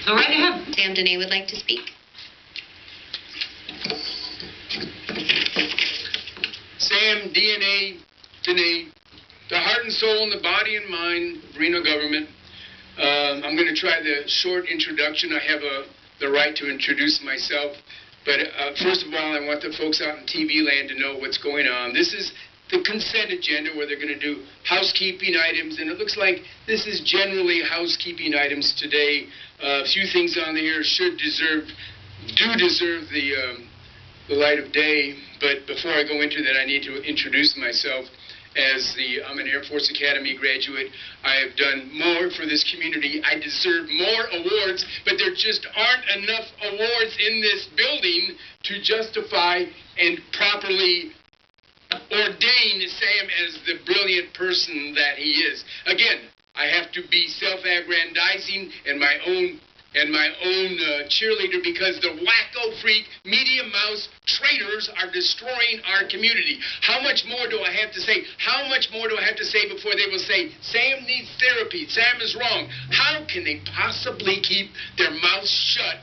Go right ahead. Sam Dehne would like to speak. Sam DNA Dehne, the heart and soul and the body and mind of Reno government. I'm going to try the short introduction. I have the right to introduce myself. But first of all, I want the folks out in TV land to know what's going on. This is the consent agenda where they're going to do housekeeping items, and it looks like this is generally housekeeping items today. A few things on here do deserve the light of day. But before I go into that, I need to introduce myself. I'm an Air Force Academy graduate. I have done more for this community. I deserve more awards, but there just aren't enough awards in this building to justify and properly ordain Sam as the brilliant person that he is. Again, I have to be self-aggrandizing and my own cheerleader because the wacko freak media mouse traitors are destroying our community. How much more do I have to say? How much more do I have to say before they will say, Sam needs therapy, Sam is wrong? How can they possibly keep their mouths shut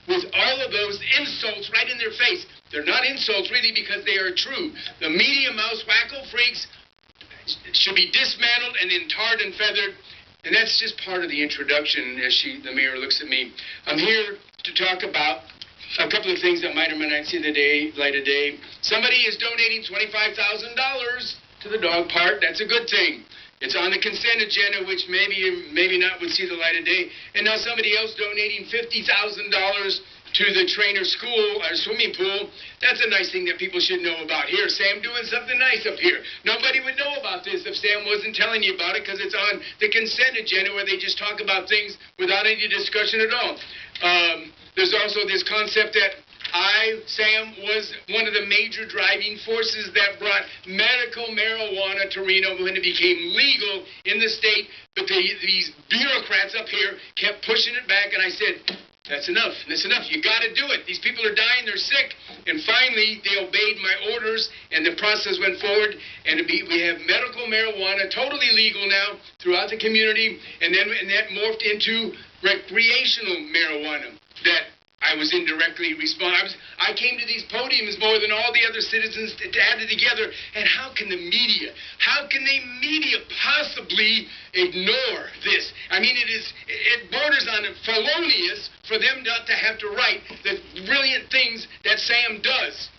with all of those insults right in their face? They're not insults really because they are true. The media mouse wacko freaks should be dismantled and then tarred and feathered. And that's just part of the introduction as the mayor looks at me. I'm here to talk about a couple of things that might or might not see the light of day. Somebody is donating $25,000 to the dog park. That's a good thing. It's on the consent agenda, which maybe not would see the light of day. And now somebody else donating $50,000 to the trainer school or swimming pool. That's a nice thing that people should know about. Here, Sam doing something nice up here. Nobody would know about this if Sam wasn't telling you about it because it's on the consent agenda where they just talk about things without any discussion at all. There's also this concept that Sam, was one of the major driving forces that brought medical marijuana to Reno when it became legal in the state, but these bureaucrats up here kept pushing it back, and I said, that's enough. That's enough. You got to do it. These people are dying. They're sick. And finally, they obeyed my orders, and the process went forward. And we have medical marijuana, totally legal now throughout the community. And that morphed into recreational marijuana that I was indirectly responsible. I came to these podiums more than all the other citizens added together. And how can the media possibly ignore this? I mean, it borders on felonious for them not to have to write the brilliant things that Sam does.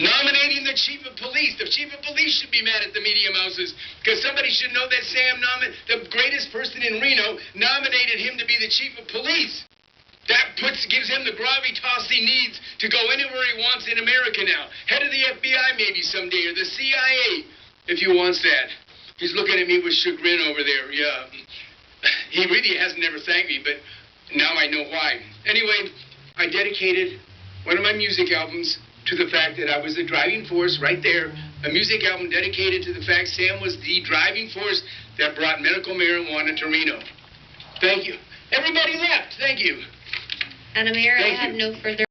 Nominating the chief of police. The chief of police should be mad at the media mouses because somebody should know that Sam, the greatest person in Reno, nominated him to be the chief of police. That gives him the gravitas he needs to go anywhere he wants in America now. Head of the FBI maybe someday, or the CIA, if he wants that. He's looking at me with chagrin over there. Yeah, he really hasn't ever thanked me, but now I know why. Anyway, I dedicated one of my music albums to the fact that I was the driving force right there. A music album dedicated to the fact Sam was the driving force that brought medical marijuana to Reno. Thank you. Everybody left. Thank you. Madam Mayor, I have no further